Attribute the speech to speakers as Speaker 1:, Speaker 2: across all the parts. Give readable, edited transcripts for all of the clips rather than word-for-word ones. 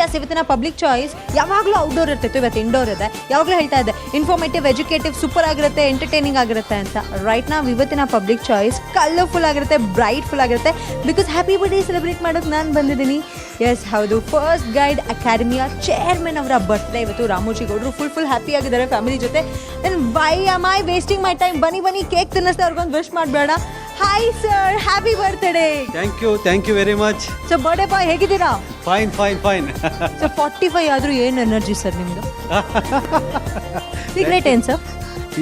Speaker 1: S ಇವತ್ತಿನ public choice ಯಾವಾಗಲೂ outdoor ಇರ್ತಿತ್ತು, ಇವತ್ತು ಇಂಡೋರ್ ಇದೆ. ಯಾವಾಗಲೂ ಹೇಳ್ತಾ ಇದ್ದೆ ಇನ್ಫಾರ್ಮೇಟಿವ್, ಎಜುಕೇಟಿವ್, ಸೂಪರ್ ಆಗಿರುತ್ತೆ, ಎಂಟರ್ಟೈನಿಂಗ್ ಆಗಿರುತ್ತೆ ಅಂತ. ರೈಟ್ ನಾವು ಇವತ್ತಿನ ಪಬ್ಲಿಕ್ ಚಾಯ್ಸ್ ಕಲರ್ಫುಲ್ ಆಗಿರುತ್ತೆ, ಬ್ರೈಟ್ಫುಲ್ ಆಗಿರುತ್ತೆ. ಬಿಕಾಸ್ ಹ್ಯಾಪಿ ಬರ್ಡೇ ಸೆಲೆಬ್ರೇಟ್ ಮಾಡೋಕೆ ನಾನು ಬಂದಿದ್ದೀನಿ. ಎಸ್ ಹೌದು, ಫಸ್ಟ್ ಗೈಡ್ ಅಕಾಡೆಮಿಯ ಚೇರ್ಮನ್ ಅವರ ಬರ್ತ್ಡೇ ಇವತ್ತು. ರಾಮೋಜಿ ಗೌಡರು ಫುಲ್ ಹ್ಯಾಪಿ ಆಗಿದ್ದಾರೆ ಫ್ಯಾಮಿಲಿ ಜೊತೆ. Then why am I wasting my time? ಬನ್ನಿ ಕೇಕ್ ತಿನ್ನಿಸ್ತಾ ಅವ್ರಿಗೊಂದು ವಿಶ್ ಮಾಡಬೇಡ. Hi sir, happy birthday.
Speaker 2: Thank you very much.
Speaker 1: So birthday boy ಹೇಗಿದ್ದೀರಾ?
Speaker 2: ಫೈನ್.
Speaker 1: ಸೊ 45 ಆದರೂ ಏನು ಎನರ್ಜಿ ಸರ್ ನಿಮ್ಮದು? ಸೀಕ್ರೆಟ್ ಏನು ಸರ್?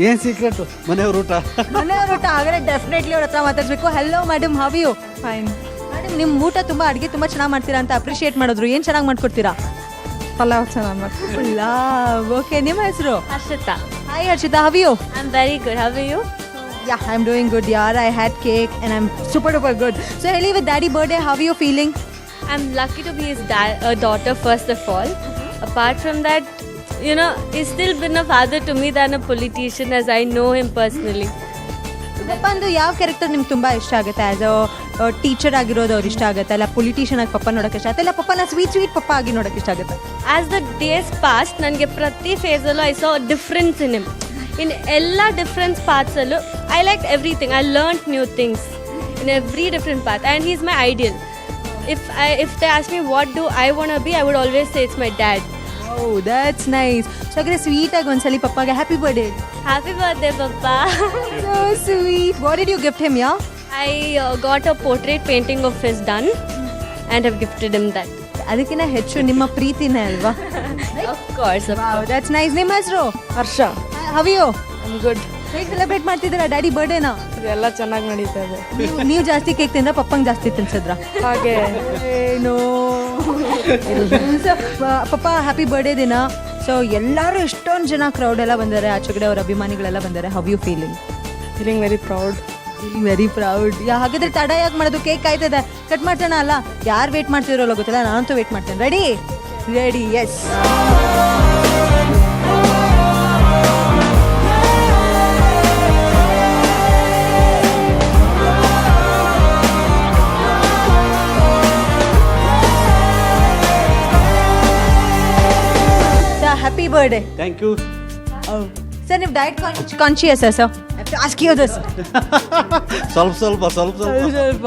Speaker 2: ಏನು ಸೀಕ್ರೆಟ್? ಮನೆಯವ್ರ ಊಟ
Speaker 1: ಹಾಗಾದ್ರೆ ಡೆಫಿನೆಟ್ಲಿ ಅವ್ರ ಹತ್ರ ಮಾತಾಡ್ಬೇಕು. Hello madam, how you?
Speaker 3: Fine.
Speaker 1: Madam ನಿಮ್ಮ ಊಟ ಅಡುಗೆ ತುಂಬ ಚೆನ್ನಾಗಿ ಮಾಡ್ತೀರಾ ಅಂತ ಅಪ್ರಿಷಿಯೇಟ್ ಮಾಡಿದ್ರು. ಏನು ಚೆನ್ನಾಗಿ ಮಾಡ್ಕೊಡ್ತೀರಾ?
Speaker 3: ಪಲಾವ್ ಚೆನ್ನಾಗಿ ಮಾಡ್ತೀನಿ.
Speaker 1: ಪಲಾವ್. ಓಕೆ, ನಿಮ್ಮ ಹೆಸರು?
Speaker 4: Harshita.
Speaker 1: Hi Harshita, how you?
Speaker 4: I'm very good. How are you?
Speaker 1: Yeah, I'm doing good, yaar. I had cake and I'm super duper good. So, Heli, with daddy birthday, how are you feeling?
Speaker 4: I'm lucky to be his daughter first of all. Apart from that, you know, he's still been a father to me than a politician as I know him personally.
Speaker 1: ಪಪ್ಪಂದು ಯಾವ character ನಿಮ್ಗೆ ತುಂಬ ಇಷ್ಟ ಆಗುತ್ತೆ? As a teacher ಆಗಿರೋದು ಅವ್ರು ಇಷ್ಟ ಆಗುತ್ತೆ, ಅಲ್ಲ ಪೊಲಿಟಿಷಿಯನ್ ಆಗಿ ಪಪ್ಪ ನೋಡೋಕೆ ಇಷ್ಟ ಆಗುತ್ತೆ, ಇಲ್ಲ ಪಪ್ಪನ ಸ್ವೀಟ್ ಪಪ್ಪ ಆಗಿ ನೋಡೋಕೆ ಇಷ್ಟ ಆಗುತ್ತೆ?
Speaker 4: As the days passed, ನನಗೆ ಪ್ರತಿ ಫೇಸಲ್ಲೂ I saw a difference in him. In ಎಲ್ಲ different ಪಾರ್ಟ್ಸಲ್ಲೂ I liked everything. I learned new things in every different path and he's my ideal. If they ask me what do I want to be, I would always say it's my dad.
Speaker 1: Oh, that's nice. So, ಹಾಗಾದ್ರೆ ಸ್ವೀಟಾಗಿ ಒಂದ್ಸಲಿ ಪಪ್ಪಾಗೆ happy birthday.
Speaker 4: Happy birthday, Papa.
Speaker 1: So sweet. What did you gift him, yeah?
Speaker 4: I got a portrait painting of his done and have gifted him that.
Speaker 1: ಅದಕ್ಕಿಂತ ಹೆಚ್ಚು ನಿಮ್ಮ ಪ್ರೀತಿನೇ ಅಲ್ವಾ?
Speaker 4: Of course.
Speaker 1: Wow, that's nice. ನಿಮ್ಮ ಹೆಸರು?
Speaker 3: ಹರ್ಷ.
Speaker 1: How are you?
Speaker 3: I'm good.
Speaker 1: ಹೇಗೆ celebrate ಮಾಡ್ತಿದ್ದೀರಾ daddy ಬರ್ಡೇನ?
Speaker 3: ಇದೆಲ್ಲ ಚೆನ್ನಾಗಿ ನಡೀತಾ ಇದೆ.
Speaker 1: ನೀವು ಜಾಸ್ತಿ ಕೇಕ್ ತಿಂದ್ರೆ ಪಪ್ಪಂಗೆ ಜಾಸ್ತಿ ತಿನ್ಸಿದ್ರ?
Speaker 3: ಹಾಗೆ
Speaker 1: ಏನೋ. ಪಪ್ಪ ಹ್ಯಾಪಿ ಬರ್ಡೇ ದಿನ. ಸೊ ಎಲ್ಲರೂ ಎಷ್ಟೊಂದು ಜನ ಕ್ರೌಡ್ ಎಲ್ಲ ಬಂದಾರೆ, ಆಚೆ ಕಡೆ ಅವ್ರ ಅಭಿಮಾನಿಗಳೆಲ್ಲ ಬಂದಾರೆ. How you feeling?
Speaker 3: Feeling very proud.
Speaker 1: Very proud. ಹಾಗಾದ್ರೆ ತಡ ಯಾಕೆ ಮಾಡೋದು? ಕೇಕ್ ಕಾಯ್ತದೆ, ಕಟ್ ಮಾಡ್ತಾನ ಅಲ್ಲ? ಯಾರು ವೇಟ್ ಮಾಡ್ತಿರೋಲ್ಲ ಗೊತ್ತಿಲ್ಲ, ನಾನಂತೂ ವೇಟ್ ಮಾಡ್ತೇನೆ. Ready? Yes. Happy birthday.
Speaker 2: Thank you.
Speaker 1: Sir ನೀವು diet conscious sir? Ask you this.
Speaker 2: ಸ್ವಲ್ಪ.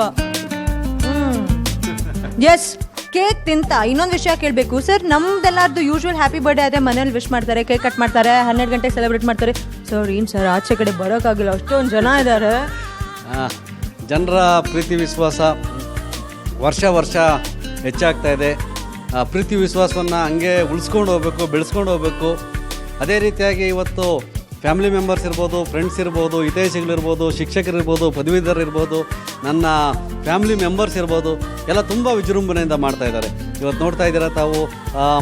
Speaker 1: ಎಸ್, ಕೇಕ್ ತಿಂತ ಇನ್ನೊಂದು ವಿಷಯ ಕೇಳಬೇಕು ಸರ್. ನಮ್ದೆಲ್ಲಾರ್ದು ಯೂಶ್ವಲ್ ಹ್ಯಾಪಿ ಬರ್ಡೇ ಅದೇ ಮನೇಲಿ ವಿಶ್ ಮಾಡ್ತಾರೆ, ಕೇಕ್ ಕಟ್ ಮಾಡ್ತಾರೆ, 12 ಗಂಟೆಗೆ ಸೆಲೆಬ್ರೇಟ್ ಮಾಡ್ತಾರೆ. ಸರ್ ಏನು ಸರ್ ಆಚೆ ಕಡೆ ಬರೋಕ್ಕಾಗಿಲ್ಲ, ಅಷ್ಟೊಂದು ಜನ ಇದ್ದಾರೆ.
Speaker 2: ಜನರ ಪ್ರೀತಿ ವಿಶ್ವಾಸ ವರ್ಷ ಹೆಚ್ಚಾಗ್ತಾ ಇದೆ. ಪ್ರೀತಿ ವಿಶ್ವಾಸವನ್ನು ಹಂಗೆ ಉಳಿಸ್ಕೊಂಡು ಹೋಗ್ಬೇಕು, ಬೆಳೆಸ್ಕೊಂಡು ಹೋಗ್ಬೇಕು. ಅದೇ ರೀತಿಯಾಗಿ ಇವತ್ತು ಫ್ಯಾಮಿಲಿ ಮೆಂಬರ್ಸ್ ಇರ್ಬೋದು, ಫ್ರೆಂಡ್ಸ್ ಇರ್ಬೋದು, ಹಿತೈಷಿಗಳಿರ್ಬೋದು, ಶಿಕ್ಷಕರಿರ್ಬೋದು, ಪದವೀಧರರಿರ್ಬೋದು, ನನ್ನ ಫ್ಯಾಮಿಲಿ ಮೆಂಬರ್ಸ್ ಇರ್ಬೋದು, ಎಲ್ಲ ತುಂಬ ವಿಜೃಂಭಣೆಯಿಂದ ಮಾಡ್ತಾ ಇದ್ದಾರೆ. ಇವತ್ತು ನೋಡ್ತಾ ಇದ್ದೀರಾ ತಾವು,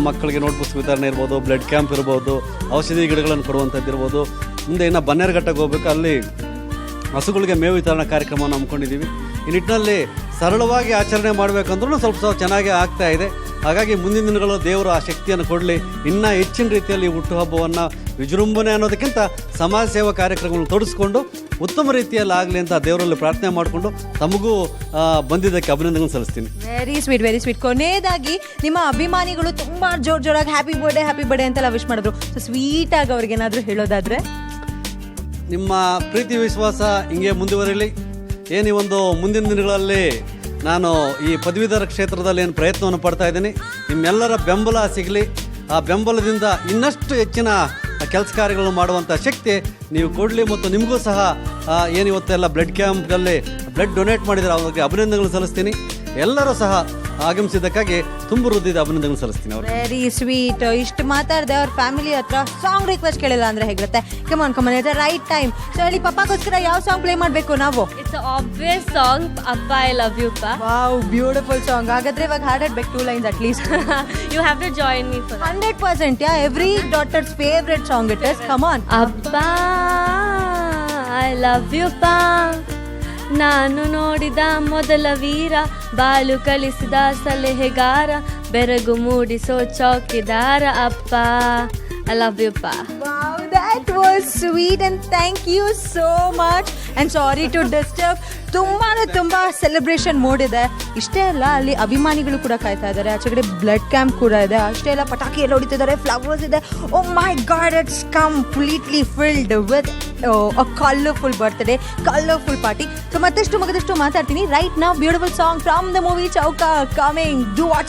Speaker 2: ಮಕ್ಕಳಿಗೆ ನೋಟ್ ಪುಸ್ತಕ ವಿತರಣೆ ಇರ್ಬೋದು, ಬ್ಲಡ್ ಕ್ಯಾಂಪ್ ಇರ್ಬೋದು, ಔಷಧಿ ಗಿಡಗಳನ್ನು ಕೊಡುವಂಥದ್ದು ಇರ್ಬೋದು. ಮುಂದೆ ಇನ್ನು ಬನ್ನೇರುಘಟ್ಟಕ್ಕೆ ಹೋಗ್ಬೇಕು, ಅಲ್ಲಿ ಹಸುಗಳಿಗೆ ಮೇವು ವಿತರಣಾ ಕಾರ್ಯಕ್ರಮವನ್ನು ಹಮ್ಮಿಕೊಂಡಿದ್ದೀವಿ. ಈ ನಿಟ್ಟಿನಲ್ಲಿ ಸರಳವಾಗಿ ಆಚರಣೆ ಮಾಡಬೇಕಂದ್ರೂ ಸ್ವಲ್ಪ ಚೆನ್ನಾಗಿ ಆಗ್ತಾ ಇದೆ. ಹಾಗಾಗಿ ಮುಂದಿನ ದಿನಗಳು ದೇವರು ಆ ಶಕ್ತಿಯನ್ನು ಕೊಡಲಿ, ಇನ್ನೂ ಹೆಚ್ಚಿನ ರೀತಿಯಲ್ಲಿ ಹುಟ್ಟುಹಬ್ಬವನ್ನು ವಿಜೃಂಭಣೆ ಅನ್ನೋದಕ್ಕಿಂತ ಸಮಾಜ ಸೇವಾ ಕಾರ್ಯಕ್ರಮಗಳನ್ನು ತೊಡಗಿಸ್ಕೊಂಡು ಉತ್ತಮ ರೀತಿಯಲ್ಲಿ ಆಗಲಿ ಅಂತ ದೇವರಲ್ಲಿ ಪ್ರಾರ್ಥನೆ ಮಾಡಿಕೊಂಡು ತಮಗೂ ಬಂದಿದ್ದಕ್ಕೆ ಅಭಿನಂದನೆ ಸಲ್ಲಿಸ್ತೀನಿ.
Speaker 1: Very sweet. ಕೊನೆಯದಾಗಿ ನಿಮ್ಮ ಅಭಿಮಾನಿಗಳು ತುಂಬ ಜೋರಾಗಿ ಹ್ಯಾಪಿ ಬರ್ಡೇ ಅಂತೆಲ್ಲ ವಿಶ್ ಮಾಡಿದ್ರು. ಸೊ ಸ್ವೀಟಾಗಿ ಅವ್ರಿಗೇನಾದರೂ ಹೇಳೋದಾದರೆ?
Speaker 2: ನಿಮ್ಮ ಪ್ರೀತಿ ವಿಶ್ವಾಸ ಹಿಂಗೆ ಮುಂದುವರಿಲಿ. ಈ ಒಂದು ಮುಂದಿನ ದಿನಗಳಲ್ಲಿ ನಾನು ಈ ಪದವೀಧರ ಕ್ಷೇತ್ರದಲ್ಲಿ ಏನು ಪ್ರಯತ್ನವನ್ನು ಪಡ್ತಾ ಇದ್ದೀನಿ, ನಿಮ್ಮೆಲ್ಲರ ಬೆಂಬಲ ಸಿಗಲಿ. ಆ ಬೆಂಬಲದಿಂದ ಇನ್ನಷ್ಟು ಹೆಚ್ಚಿನ ಕೆಲಸ ಕಾರ್ಯಗಳನ್ನು ಮಾಡುವಂಥ ಶಕ್ತಿ ನೀವು ಕೊಡಲಿ. ಮತ್ತು ನಿಮಗೂ ಸಹ ಇವತ್ತೆಲ್ಲ ಬ್ಲಡ್ ಕ್ಯಾಂಪ್ನಲ್ಲಿ ಬ್ಲಡ್ ಡೊನೇಟ್ ಮಾಡಿದರೆ ಅವ್ರಿಗೆ ಅಭಿನಂದನೆಗಳು ಸಲ್ಲಿಸ್ತೀನಿ. ಎಲ್ಲರೂ ಸಹ ಆಗಮಿಸಿದ್ದಕ್ಕಾಗಿ ತುಂಬ ಹೃದಯದ ಅಭಿನಂದನೆ ಸಲ್ಲಿಸ್ತೀನಿ ಅವರು.
Speaker 1: Very sweet. ಇಷ್ಟು ಮಾತಾಡಿದೆ, ಅವ್ರ ಫ್ಯಾಮಿಲಿ ಹತ್ರ ಸಾಂಗ್ ರಿಕ್ವೆಸ್ಟ್ ಕೇಳಿಲ್ಲ ಅಂದ್ರೆ ಹೇಗಿರುತ್ತೆ? ಕಮಾನ್ ಇಟ್ಸ್ ರೈಟ್ ಟೈಮ್. ಸೊ ಹೇಳಿ ಪಪ್ಪಾಗೋಸ್ಕರ ಯಾವ ಸಾಂಗ್ ಪ್ಲೇ ಮಾಡಬೇಕು ನಾವು?
Speaker 4: It's an obvious song, Appa I love you pa.
Speaker 1: Wow, beautiful song. ಹಾಗಾದ್ರೆ ಇವಾಗ ಹಾಡಬೇಕು 2 lines at least.
Speaker 4: You have to join me for that.
Speaker 1: 100%. Yeah, every daughter's favorite song it is. Come on.
Speaker 4: Appa I love you pa. ನಾನು ನೋಡಿದ ಮೊದಲ ವೀರ, ಬಾಲು ಕಲಿಸಿದ ಸಲಹೆಗಾರ, ಬೆರಗು ಮೂಡಿಸೋ ಚೌಕಿದಾರ ಅಪ್ಪ. ಐ ಲವ್ ಯು ಪಾ.
Speaker 1: Wow, that was sweet and thank you so much and sorry to disturb. ತುಂಬ ಸೆಲೆಬ್ರೇಷನ್ ಮೂಡ್ ಇದೆ. ಇಷ್ಟೇ ಅಲ್ಲ, ಅಲ್ಲಿ ಅಭಿಮಾನಿಗಳು ಕೂಡ ಕಾಯ್ತಾ ಇದ್ದಾರೆ. ಆಚೆ ಕಡೆ ಬ್ಲಡ್ ಕ್ಯಾಂಪ್ ಕೂಡ ಇದೆ. ಅಷ್ಟೇ ಅಲ್ಲ, ಪಟಾಕಿ ಎಲ್ಲ ಹೊಡಿತಿದ್ದಾರೆ, ಫ್ಲವರ್ಸ್ ಇದೆ. Oh my god, it's completely filled with a colourful birthday, colourful party. So ಮತ್ತಷ್ಟು ಮಗದಷ್ಟು ಮಾತಾಡ್ತೀನಿ. Right now beautiful song from the movie Chowka coming. Do watch.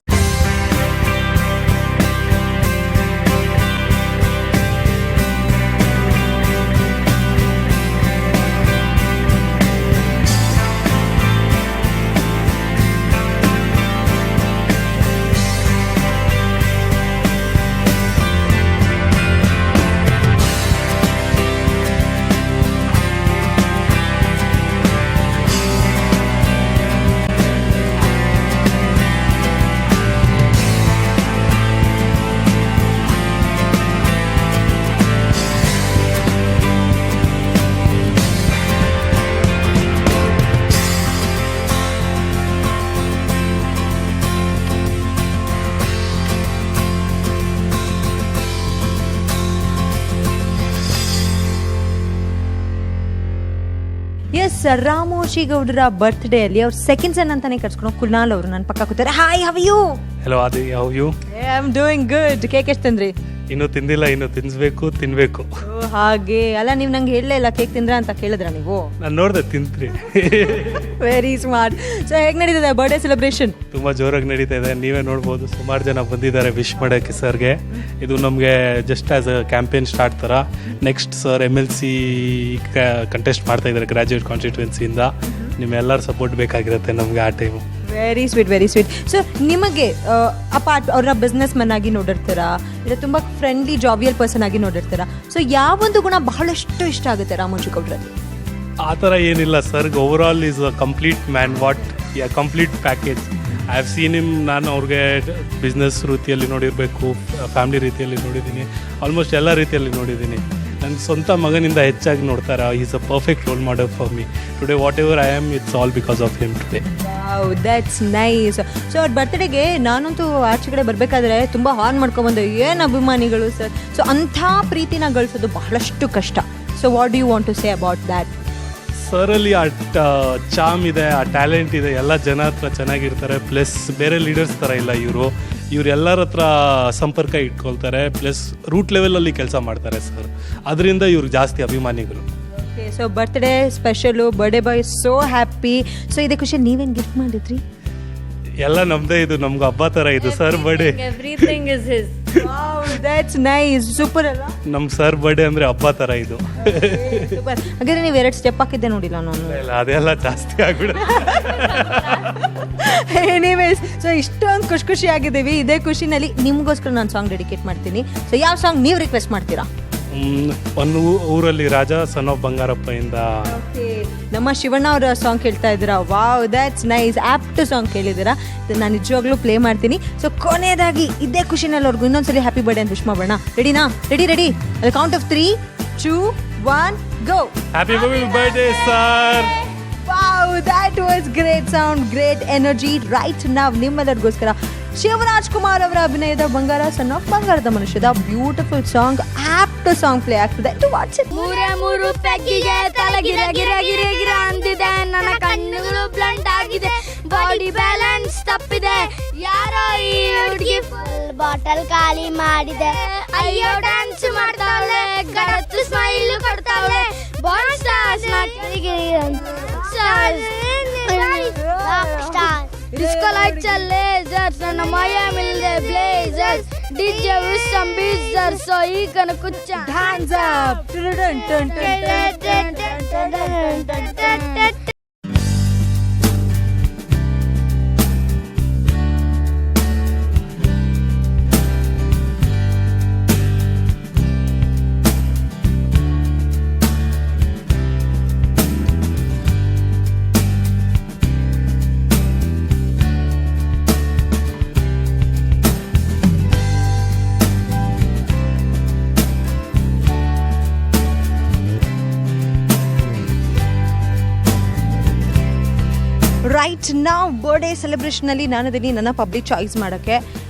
Speaker 1: Yes, ರಾಮೋಶಿ ಗೌಡರ ಬರ್ತ್ಡೇ ಅಲ್ಲಿ ಅವ್ರ ಸೆಕೆಂಡ್ ಸನ್ ಅಂತಾನೆ ಕರ್ಸ್ಕೊಂಡು ಕುಲ್ನಾಲ್ ಅವರು ನನ್ನ ಪಕ್ಕ ಕೂತಾರೆ. Hi, how you?
Speaker 5: Hello Adi, how you?
Speaker 1: I am doing good. Cake ಎಷ್ಟು ತಂದ್ರಿ?
Speaker 5: ಇನ್ನೂ ತಿಂದಿಲ್ಲ, ಇನ್ನು ತಿನ್ಬೇಕು.
Speaker 1: ಹಾಗೆ ಅಲ್ಲ, ನೀವು ನಂಗೆ ಹೇಳಲೇ ಇಲ್ಲ ಕೇಕ್ ತಿಂದ್ರ ಅಂತ ಕೇಳಿದ್ರ ನೀವು?
Speaker 5: ನಾನು ನೋಡಿದೆ ತಿಂತ್ರಿ.
Speaker 1: Very smart. ಸೊ ಹೇಗೆ ನಡೀತಿದೆ ಬರ್ಡೇ ಸೆಲೆಬ್ರೇಷನ್?
Speaker 5: ತುಂಬ ಜೋರಾಗಿ ನಡೀತಾ ಇದೆ. ನೀವೇ ನೋಡ್ಬೋದು, ಸುಮಾರು ಜನ ಬಂದಿದ್ದಾರೆ ವಿಶ್ ಮಾಡೋಕ್ಕೆ ಸರ್ಗೆ. ಇದು ನಮಗೆ just as a campaign start ಥರ. ನೆಕ್ಸ್ಟ್ ಸರ್ MLC ಕಂಟೆಸ್ಟ್ ಮಾಡ್ತಾ ಇದ್ದಾರೆ ಗ್ರ್ಯಾಜುಯೇಟ್ ಕಾನ್ಸ್ಟಿಟ್ಯೂನ್ಸಿಯಿಂದ. ನಿಮ್ಮೆಲ್ಲರ ಸಪೋರ್ಟ್ ಬೇಕಾಗಿರುತ್ತೆ ನಮಗೆ ಆ ಟೈಮು.
Speaker 1: Very sweet. ಸೊ ನಿಮಗೆ ಅವ್ರನ್ನ ಬಿಸ್ನೆಸ್ ಮನ್ ಆಗಿ ನೋಡಿರ್ತೀರಾ, ಇಲ್ಲ ತುಂಬ ಫ್ರೆಂಡ್ಲಿ ಜಾವಿಯಲ್ ಪರ್ಸನ್ ಆಗಿ ನೋಡಿರ್ತೀರಾ. ಸೊ ಯಾವೊಂದು ಗುಣ ಬಹಳಷ್ಟು ಇಷ್ಟ ಆಗುತ್ತೆ ರಾಮೋಜಿ ಗೌಡ್ರಲ್ಲಿ?
Speaker 5: ಆ ಥರ ಏನಿಲ್ಲ ಸರ್ಗೆ. Over all is a complete man, complete package. I have seen him. ನಾನು ಅವ್ರಿಗೆ ಬಿಸ್ನೆಸ್ ರೀತಿಯಲ್ಲಿ ನೋಡಿರಬೇಕು, ಫ್ಯಾಮಿಲಿ ರೀತಿಯಲ್ಲಿ ನೋಡಿದ್ದೀನಿ, ಆಲ್ಮೋಸ್ಟ್ ಎಲ್ಲ ರೀತಿಯಲ್ಲಿ ನೋಡಿದ್ದೀನಿ. ನನ್ನ ಸ್ವಂತ ಮಗನಿಂದ ಹೆಚ್ಚಾಗಿ ನೋಡ್ತಾರೆ. Is a perfect role model for me. Today what ever I am, it's all because of him today.
Speaker 1: Wow, that's nice. So ಅವ್ರ ಬರ್ತ್ಡೇಗೆ ನಾನಂತೂ ಆಚೆ ಕಡೆ ಬರಬೇಕಾದ್ರೆ ತುಂಬ ಹಾರ್ನ್ ಮಾಡ್ಕೊಂಬಂದೆ. ಏನು ಅಭಿಮಾನಿಗಳು ಸರ್. ಸೊ ಅಂಥ ಪ್ರೀತಿನ ಗಳಿಸೋದು ಬಹಳಷ್ಟು ಕಷ್ಟ. So what do you want to say about that?
Speaker 5: ಸರಲ್ಲಿ ಆ ಚಾಮ್ ಇದೆ, ಆ ಟ್ಯಾಲೆಂಟ್ ಇದೆ, ಎಲ್ಲ ಜನ ಹತ್ರ ಚೆನ್ನಾಗಿರ್ತಾರೆ. ಪ್ಲಸ್ ಬೇರೆ ಲೀಡರ್ಸ್ ಥರ ಇಲ್ಲ ಇವರು ಎಲ್ಲರ ಹತ್ರ ಸಂಪರ್ಕ ಇಟ್ಕೊಳ್ತಾರೆ. ಪ್ಲಸ್ ರೂಟ್ ಲೆವೆಲಲ್ಲಿ ಕೆಲಸ ಮಾಡ್ತಾರೆ ಸರ್. ಅದರಿಂದ ಇವ್ರಿಗೆ ಜಾಸ್ತಿ ಅಭಿಮಾನಿಗಳು.
Speaker 1: Okay, so birthday special, birthday boy so happy. So ಇದೇ ಖುಷಿ ನೀವೇನು ಗಿಫ್ಟ್ ಮಾಡಿದ್ರಿ?
Speaker 5: ಎಲ್ಲ ನಮ್ಮದೇ, ಇದು ನಮ್ಗೆ ಹಬ್ಬ ಥರ ಇದು sir birthday.
Speaker 4: Everything is his.
Speaker 1: Wow, that's nice. Super ಅಲ್ಲ?
Speaker 5: ನಮ್ಮ ಸರ್ ಬರ್ಡೇ ಅಂದರೆ ಹಬ್ಬ ಥರ ಇದು.
Speaker 1: ಸೂಪರ್. ಹಾಗಾದ್ರೆ ನೀವು 2 ಸ್ಟೆಪ್ ಹಾಕಿದ್ದೆ ನೋಡಿಲ್ಲ ನಾನು.
Speaker 5: ಇಲ್ಲ, ಅದೆಲ್ಲ ಜಾಸ್ತಿ ಆಗ್ಬಿಡುತ್ತೆ.
Speaker 1: ಎನಿವೇಸ್, ಸೊ ಇಷ್ಟೊಂದು ಖುಷಿ ಆಗಿದ್ದೀವಿ. ಇದೇ ಖುಷಿನಲ್ಲಿ ನಿಮಗೋಸ್ಕರ ನಾನು ಸಾಂಗ್ ಡೆಡಿಕೇಟ್ ಮಾಡ್ತೀನಿ. ಸೊ ಯಾವ ಸಾಂಗ್ ನೀವು ರಿಕ್ವೆಸ್ಟ್ ಮಾಡ್ತೀರಾ?
Speaker 5: ಒಂದು ಊರಲ್ಲಿ ರಾಜ ಸನ್ ಆಫ್ ಬಂಗಾರಪ್ಪ ಇಂದ
Speaker 1: ನಮ್ಮ ಶಿವಣ್ಣ ಅವರ ಸಾಂಗ್ ಕೇಳ್ತಾ ಇದ್ದೀರಾ? Wow, that's nice. Apt song ಕೇಳಿದ್ದೀರಾ? ನಾನು ನಿಜವಾಗ್ಲೂ ಪ್ಲೇ ಮಾಡ್ತೀನಿ. ಸೊ ಕೊನೆಯದಾಗಿ ಇದೇ ಖುಷಿನಲ್ಲಿ ಅವ್ರಿಗೂ ಇನ್ನೊಂದ್ಸಲಿ ಹ್ಯಾಪಿ ಬರ್ಡೇ ಅಂತ ವಿಶ್ ಮಾಡೋಣ. ರೆಡಿನಾ? ರೆಡಿ. ಅಲ್ಲಿ count of 3, 2, 1 go.
Speaker 5: Happy birthday sir.
Speaker 1: Wow, that was great sound, great energy. Right ನಾವು ನಿಮ್ಮೆಲ್ಲರಿಗೋಸ್ಕರ ಶಿವರಾಜ್ ಕುಮಾರ್ ಅವರ ಅಭಿನಯದ ಬಂಗಾರ ಸನ್ ಆಫ್ ಬಂಗಾರದ ಮನುಷ್ಯದ beautiful song, apt song play ಆಗ್ತದೆ. To watch it.
Speaker 6: ಮೂರು ಪೆಗ್ಗಿಗೆ ತಲೆ ಗಿರ ಗಿರ ಗಿರ ಗಿರ ಅಂತಿದೆ, ನನ್ನ ಕಣ್ಣುಗಳು ಬ್ಲಂಟ್ ಆಗಿದೆ, ಬಾಡಿ ಬ್ಯಾಲೆನ್ಸ್ ತಪ್ಪಿದೆ, ಯಾರೋ ಈ ಹುಡುಗಿ ಫುಲ್ ಬಾಟಲ್ ಖಾಲಿ ಮಾಡಿದೆ, ಅಯ್ಯೋ ಡ್ಯಾನ್ಸ್ ಮಾಡ್ತಾವಳೆ, ಗಡತ್ತು ಸ್ಮೈಲ್ ಕೊಡ್ತಾವಳೆ, ಬಾಲ್ ಸ್ಟಾರ್ಸ್ डिस्को लाइट चले जर्स न माया मिल दे ब्लेजर्स डीजे विद सम बीजर सो ई कन कुछ
Speaker 1: hands up. Dun, dun, dun, dun, dun. Right ನಾವು ಬರ್ಡೇ ಸೆಲೆಬ್ರೇಷನಲ್ಲಿ ನಾನಿದ್ದೀನಿ ನನ್ನ ಪಬ್ಲಿಕ್ ಚಾಯ್ಸ್ ಮಾಡೋಕ್ಕೆ.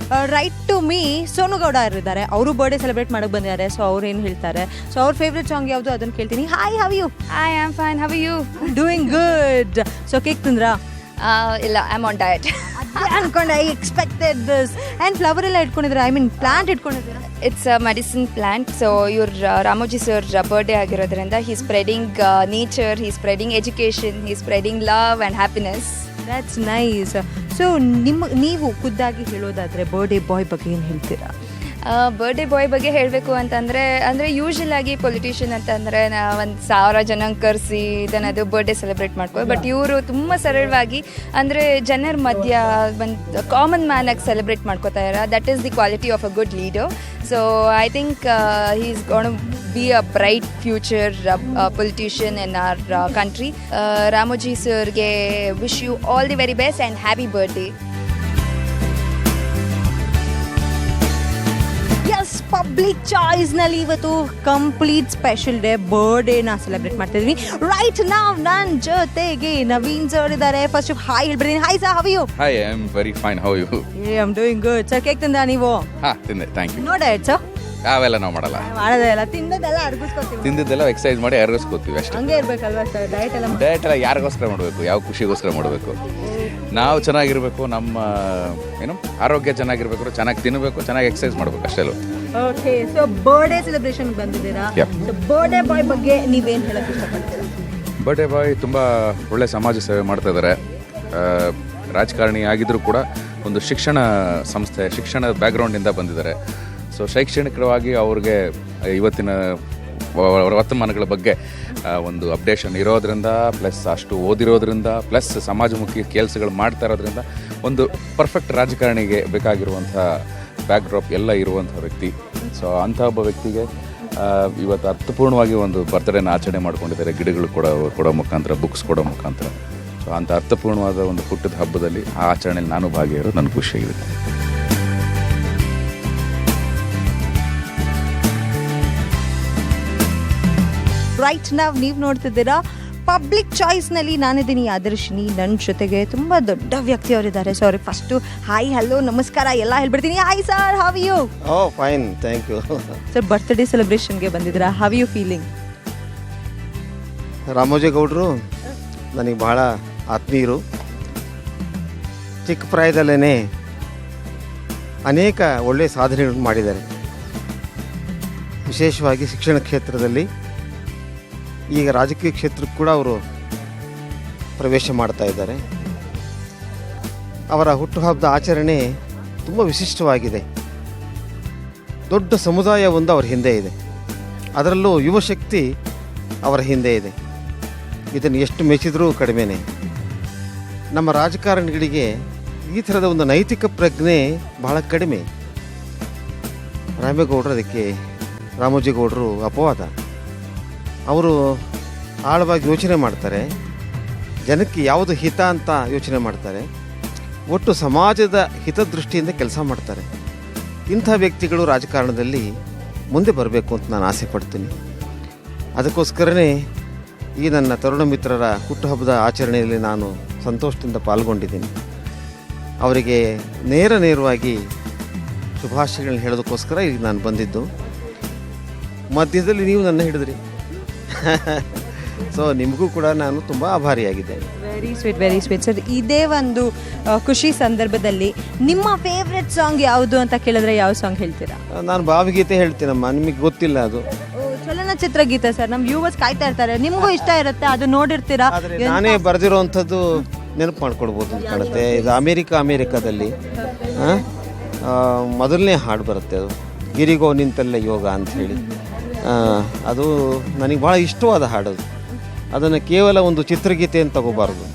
Speaker 1: Right to me Sonu Gowda ಇದ್ದಾರೆ, ಅವರು ಬರ್ಡೇ ಸೆಲೆಬ್ರೇಟ್ ಮಾಡೋಕೆ ಬಂದಿದ್ದಾರೆ. ಸೊ ಅವ್ರು ಏನು ಹೇಳ್ತಾರೆ, ಸೊ ಅವ್ರ ಫೇವ್ರೆಟ್ ಸಾಂಗ್ ಯಾವುದು ಅದನ್ನು ಕೇಳ್ತೀನಿ. Hi, how you?
Speaker 3: I am fine, how you?
Speaker 1: Doing good. So cake ತಿಂದ್ರಾ?
Speaker 3: ಇಲ್ಲ, ಐ ಆಮ್ ಆನ್ ಡಯಟ್.
Speaker 1: ಅನ್ಕೊಂಡೆ, I expected this. And flower ಎಲ್ಲ ಇಟ್ಕೊಂಡಿದ್ದೀರಾ, ಐ ಮೀನ್ ಪ್ಲಾಂಟ್ ಇಟ್ಕೊಂಡಿದ್ದೀರಾ?
Speaker 3: It's a medicine plant. So ಇವ್ರ ರಾಮೋಜಿ ಸರ್ ಬರ್ಡೇ ಆಗಿರೋದ್ರಿಂದ he spreading nature, he spreading education, he spreading love and happiness.
Speaker 1: That's nice. So ನೀವು ಖುದ್ದಾಗಿ ಹೇಳೋದಾದರೆ birthday boy ಬಗ್ಗೆ ಏನು ಹೇಳ್ತೀರಾ?
Speaker 3: ಬರ್ಡೇ ಬಾಯ್ ಬಗ್ಗೆ ಹೇಳಬೇಕು ಅಂತಂದರೆ, ಅಂದರೆ ಯೂಶ್ವಲ್ ಆಗಿ ಪೊಲಿಟಿಷಿಯನ್ ಅಂತಂದರೆ 1,000 ಜನ ಕರೆಸಿ ಅದು ಬರ್ಡೇ ಸೆಲೆಬ್ರೇಟ್ ಮಾಡ್ಕೋ. ಬಟ್ ಇವರು ತುಂಬ ಸರಳವಾಗಿ, ಅಂದರೆ ಜನರ ಮಧ್ಯ ಒಂದು ಕಾಮನ್ ಮ್ಯಾನಾಗಿ ಸೆಲೆಬ್ರೇಟ್ ಮಾಡ್ಕೋತಾ ಇದ್ದಾರೆ. That is the quality of a good leader. So I think he is gonna be a bright future politician in our country. Ramoji ಸರ್ಗೆ wish you all the very best and happy birthday.
Speaker 1: Yes, public ಚಾಯ್ಸ್ನಲ್ಲಿ ಇವತ್ತು complete special day, ಬರ್ಡೇನ celebrate ಮಾಡ್ತಿದ್ವಿ. Right ನಾವು ನನ್ನ ಜೊತೆಗೆ Naveen sir ಇದ್ದಾರೆ. First hi ಹೇಳ್ಬಿಡ್ತೀನಿ. Hi sir, how you?
Speaker 7: Hi, I am very fine. How are you?
Speaker 1: I am doing good. Sir cake ತಿಂದ ನೀವು?
Speaker 7: ತಿಂದೆ, thank you.
Speaker 1: No diet sir?
Speaker 7: ಅವೆಲ್ಲ ನಾವು ಮಾಡಲ್ಲ.
Speaker 1: ಮಾಡೋದೇ ಇಲ್ಲ, ತಿಂದದೆಲ್ಲ ಅರ್ಗಿಸ್ಕೊತೀವಿ.
Speaker 7: ತಿಂದಿದ್ದೆಲ್ಲ ಎಕ್ಸಸೈಸ್ ಮಾಡಿ ಯಾರಿಗೋಸ್ಕೋತೀವಿ ಅಷ್ಟೇ.
Speaker 1: ಹಂಗೆ ಇರ್ಬೇಕಲ್ವಾ ಸರ್? ಡಯಟ್ ಎಲ್ಲ
Speaker 7: ಡಯಟ್ ಎಲ್ಲ ಯಾರಿಗೋಸ್ಕರ ಮಾಡಬೇಕು, ಯಾವ ಖುಷಿಗೋಸ್ಕರ ಮಾಡಬೇಕು? ನಾವು ಚೆನ್ನಾಗಿರಬೇಕು, ನಮ್ಮ ಆರೋಗ್ಯ ಚೆನ್ನಾಗಿರ್ಬೇಕು, ಚೆನ್ನಾಗಿ ತಿನ್ನಬೇಕು, ಚೆನ್ನಾಗಿ ಎಕ್ಸಸೈಸ್ ಮಾಡಬೇಕು ಅಷ್ಟೇ.
Speaker 1: ಓಕೆ, ಸೊ ಬರ್ಡೇ ಸೆಲೆಬ್ರೇಷನ್ ಬಂದಿದ್ದೀರಾ. ಸೊ ಬರ್ಡೇ ಬಾಯ್ ಬಗ್ಗೆ ನೀವೇನು ಹೇಳಕ್ಕೆ ಇಷ್ಟಪಡ್ತೀರಾ?
Speaker 7: ಬರ್ಡೇ ಬಾಯ್ ತುಂಬ ಒಳ್ಳೆ ಸಮಾಜ ಸೇವೆ ಮಾಡ್ತಾ ಇದ್ದಾರೆ. ರಾಜಕಾರಣಿ ಆಗಿದ್ದರೂ ಕೂಡ ಒಂದು ಶಿಕ್ಷಣ ಸಂಸ್ಥೆ, ಶಿಕ್ಷಣ ಬ್ಯಾಕ್ಗ್ರೌಂಡಿಂದ ಬಂದಿದ್ದಾರೆ. ಸೊ ಶೈಕ್ಷಣಿಕವಾಗಿ ಅವ್ರಿಗೆ ಇವತ್ತಿನ ವರ್ತಮಾನಗಳ ಬಗ್ಗೆ ಒಂದು ಅಪ್ಡೇಷನ್ ಇರೋದ್ರಿಂದ, ಪ್ಲಸ್ ಅಷ್ಟು ಓದಿರೋದ್ರಿಂದ, ಪ್ಲಸ್ ಸಮಾಜಮುಖಿ ಕೆಲಸಗಳು ಮಾಡ್ತಾ ಇರೋದ್ರಿಂದ ಒಂದು ಪರ್ಫೆಕ್ಟ್ ರಾಜಕಾರಣಿಗೆ ಬೇಕಾಗಿರುವಂಥ ಬ್ಯಾಕ್ಡ್ರಾಪ್ ಎಲ್ಲ ಇರುವಂಥ ವ್ಯಕ್ತಿ. ಸೊ ಅಂಥ ಒಬ್ಬ ವ್ಯಕ್ತಿಗೆ ಇವತ್ತು ಅರ್ಥಪೂರ್ಣವಾಗಿ ಒಂದು ಬರ್ತ್ಡೇನ ಆಚರಣೆ ಮಾಡ್ಕೊಂಡಿದ್ದಾರೆ. ಗಿಡಗಳು ಕೊಡೋ ಮುಖಾಂತರ, ಬುಕ್ಸ್ ಕೊಡೋ ಮುಖಾಂತರ. ಸೊ ಅಂಥ ಅರ್ಥಪೂರ್ಣವಾದ ಒಂದು ಹುಟ್ಟದ ಹಬ್ಬದಲ್ಲಿ ಆ ಆಚರಣೆಯಲ್ಲಿ ನಾನು ಭಾಗಿಯಾಗಿರೋದು ನನಗೆ ಖುಷಿಯಾಗಿದೆ.
Speaker 1: ರೈಟ್ ನಾವು ನೀವು ನೋಡ್ತಿದ್ದೀರಾ ಪಬ್ಲಿಕ್ ಚಾಯ್ಸ್ನಲ್ಲಿ ನಾನಿದ್ದೀನಿ ಆದರ್ಶಿನಿ. ನನ್ನ ಜೊತೆಗೆ ತುಂಬ ದೊಡ್ಡ ವ್ಯಕ್ತಿಯವರಿದ್ದಾರೆ. ಸೊ ಅವ್ರಿಗೆ ಫಸ್ಟು ಹಾಯ್, ಹಲೋ, ನಮಸ್ಕಾರ ಎಲ್ಲ ಹೇಳ್ಬಿಡ್ತೀನಿ. Hi sir, how you?
Speaker 8: Oh fine, thank you.
Speaker 1: Sir birthday ಸೆಲೆಬ್ರೇಷನ್ಗೆ ಬಂದಿದ್ದೀರಾ, ಹವ್ ಯು ಫೀಲಿಂಗ್?
Speaker 8: ರಾಮೋಜಿ ಗೌಡರು ನನಗೆ ಬಹಳ ಆತ್ಮೀಯರು. ಚಿಕ್ಕ ಪ್ರಾಯದಲ್ಲೇ ಅನೇಕ ಒಳ್ಳೆಯ ಸಾಧನೆಗಳನ್ನು ಮಾಡಿದ್ದಾರೆ. ವಿಶೇಷವಾಗಿ ಶಿಕ್ಷಣ ಕ್ಷೇತ್ರದಲ್ಲಿ, ಈಗ ರಾಜಕೀಯ ಕ್ಷೇತ್ರಕ್ಕೆ ಕೂಡ ಅವರು ಪ್ರವೇಶ ಮಾಡ್ತಾ ಇದ್ದಾರೆ. ಅವರ ಹುಟ್ಟುಹಬ್ಬದ ಆಚರಣೆ ತುಂಬ ವಿಶಿಷ್ಟವಾಗಿದೆ. ದೊಡ್ಡ ಸಮುದಾಯ ಒಂದು ಅವರ ಹಿಂದೆ ಇದೆ, ಅದರಲ್ಲೂ ಯುವಶಕ್ತಿ ಅವರ ಹಿಂದೆ ಇದೆ. ಇದನ್ನು ಎಷ್ಟು ಮೆಚ್ಚಿದರೂ ಕಡಿಮೆನೇ. ನಮ್ಮ ರಾಜಕಾರಣಿಗಳಿಗೆ ಈ ಥರದ ಒಂದು ನೈತಿಕ ಪ್ರಜ್ಞೆ ಬಹಳ ಕಡಿಮೆ. ರಾಮೇಗೌಡರು ಅದಕ್ಕೆ ರಾಮೋಜಿ ಗೌಡರು ಅಪವಾದ. ಅವರು ಆಳವಾಗಿ ಯೋಚನೆ ಮಾಡ್ತಾರೆ, ಜನಕ್ಕೆ ಯಾವುದು ಹಿತ ಅಂತ ಯೋಚನೆ ಮಾಡ್ತಾರೆ, ಒಟ್ಟು ಸಮಾಜದ ಹಿತದೃಷ್ಟಿಯಿಂದ ಕೆಲಸ ಮಾಡ್ತಾರೆ. ಇಂಥ ವ್ಯಕ್ತಿಗಳು ರಾಜಕಾರಣದಲ್ಲಿ ಮುಂದೆ ಬರಬೇಕು ಅಂತ ನಾನು ಆಸೆ ಪಡ್ತೀನಿ. ಅದಕ್ಕೋಸ್ಕರನೇ ಈ ನನ್ನ ತರುಣ ಮಿತ್ರರ ಹುಟ್ಟುಹಬ್ಬದ ಆಚರಣೆಯಲ್ಲಿ ನಾನು ಸಂತೋಷದಿಂದ ಪಾಲ್ಗೊಂಡಿದ್ದೀನಿ. ಅವರಿಗೆ ನೇರವಾಗಿ ಶುಭಾಶಯಗಳನ್ನ ಹೇಳೋದಕ್ಕೋಸ್ಕರ ಈಗ ನಾನು ಬಂದಿದ್ದು. ಮಧ್ಯದಲ್ಲಿ ನೀವು ನನ್ನ ಹಿಡಿದ್ರಿ. ಸೊ ನಿಮಗೂ ಕೂಡ ನಾನು ತುಂಬ ಆಭಾರಿಯಾಗಿದ್ದೇನೆ.
Speaker 1: Very sweet sir. ಇದೇ ಒಂದು ಖುಷಿ ಸಂದರ್ಭದಲ್ಲಿ ನಿಮ್ಮ ಫೇವ್ರೆಟ್ ಸಾಂಗ್ ಯಾವುದು ಅಂತ ಕೇಳಿದ್ರೆ ಯಾವ ಸಾಂಗ್ ಹೇಳ್ತೀರಾ?
Speaker 8: ನಾನು ಭಾವಗೀತೆ ಹೇಳ್ತೀನಮ್ಮ, ನಿಮಗೆ ಗೊತ್ತಿಲ್ಲ ಅದು.
Speaker 1: ಚಲನಚಿತ್ರ ಗೀತೆ ಸರ್, ನಮ್ಮ ವ್ಯೂವರ್ಸ್ ಕಾಯ್ತಾ ಇರ್ತಾರೆ, ನಿಮಗೂ ಇಷ್ಟ ಇರುತ್ತೆ, ಅದು ನೋಡಿರ್ತೀರಾ.
Speaker 8: ಆದರೆ ನಾನೇ ಬರೆದಿರೋವಂಥದ್ದು ನೆನಪು ಮಾಡ್ಕೊಡ್ಬೋದು ಅಂತ ಕಾಣುತ್ತೆ. ಇದು ಅಮೇರಿಕಾದಲ್ಲಿ ಮೊದಲನೇ ಹಾಡು ಬರುತ್ತೆ, ಅದು ಗಿರಿಗೋ ನಿಂತಲ್ಲೇ ಯೋಗ ಅಂಥೇಳಿ. ಅದು ನನಗೆ ಭಾಳ ಇಷ್ಟವಾದ ಹಾಡು. ಅದನ್ನು ಕೇವಲ ಒಂದು ಚಿತ್ರಗೀತೆ ಅಂತ ತಗೋಬಾರ್ದು.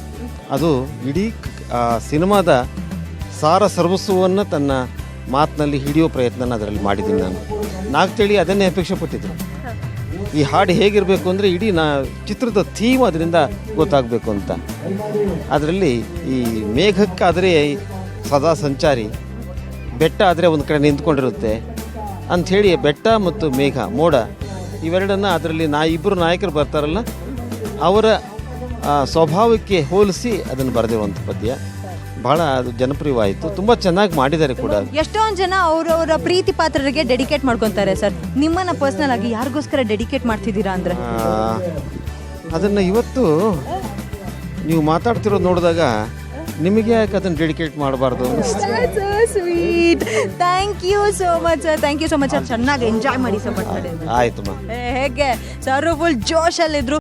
Speaker 8: ಅದು ಇಡೀ ಸಿನಿಮಾದ ಸಾರ ಸರ್ವಸ್ವವನ್ನು ತನ್ನ ಮಾತಿನಲ್ಲಿ ಹಿಡಿಯೋ ಪ್ರಯತ್ನ ಅದರಲ್ಲಿ ಮಾಡಿದ್ದೀನಿ ನಾನು. ನಾಗ್ತೇಳಿ ಅದನ್ನೇ ಅಪೇಕ್ಷೆ ಪಟ್ಟಿದ್ರು. ಈ ಹಾಡು ಹೇಗಿರಬೇಕು ಅಂದರೆ ಇಡೀ ಚಿತ್ರದ ಥೀಮ್ ಅದರಿಂದ ಗೊತ್ತಾಗಬೇಕು ಅಂತ. ಅದರಲ್ಲಿ ಈ ಮೇಘಕ್ಕಾದರೆ ಸದಾ ಸಂಚಾರಿ, ಬೆಟ್ಟ ಆದರೆ ಒಂದು ಕಡೆ ನಿಂತ್ಕೊಂಡಿರುತ್ತೆ ಅಂಥೇಳಿ, ಬೆಟ್ಟ ಮತ್ತು ಮೇಘ, ಮೋಡ, ಇವೆರಡನ್ನು ಅದರಲ್ಲಿ ಇಬ್ಬರು ನಾಯಕರು ಬರ್ತಾರಲ್ಲ, ಅವರ ಸ್ವಭಾವಕ್ಕೆ ಹೋಲಿಸಿ ಅದನ್ನು ಬರೆದಿರುವಂಥ ಪದ್ಯ. ಭಾಳ ಅದು ಜನಪ್ರಿಯವಾಯಿತು. ತುಂಬ ಚೆನ್ನಾಗಿ ಮಾಡಿದ್ದಾರೆ ಕೂಡ.
Speaker 1: ಎಷ್ಟೊಂದು ಜನ ಅವರವರ ಪ್ರೀತಿ ಪಾತ್ರರಿಗೆ ಡೆಡಿಕೇಟ್ ಮಾಡ್ಕೊತಾರೆ ಸರ್. ನಿಮ್ಮನ್ನ ಪರ್ಸನಲ್ ಆಗಿ ಯಾರಿಗೋಸ್ಕರ ಡೆಡಿಕೇಟ್ ಮಾಡ್ತಿದ್ದೀರಾ ಅಂದರೆ?
Speaker 8: ಅದನ್ನು ಇವತ್ತು ನೀವು ಮಾತಾಡ್ತಿರೋದು ನೋಡಿದಾಗ ನಿಮಗೆ ಯಾಕೆ ಅದನ್ನು ಡೆಡಿಕೇಟ್ ಮಾಡಬಾರ್ದು?
Speaker 1: Sweet. Thank you so much sir, thank you so much sir. ಚೆನ್ನಾಗಿ ಎಂಜಾಯ್ ಮಾಡಿ ಸರ್ ಬರ್ತಾರೆ.
Speaker 8: ಆಯ್ತಮ್ಮ.
Speaker 1: ಹೇಗೆ ಸರ್ ಫುಲ್ ಜೋಶಲ್ಲಿದ್ರು.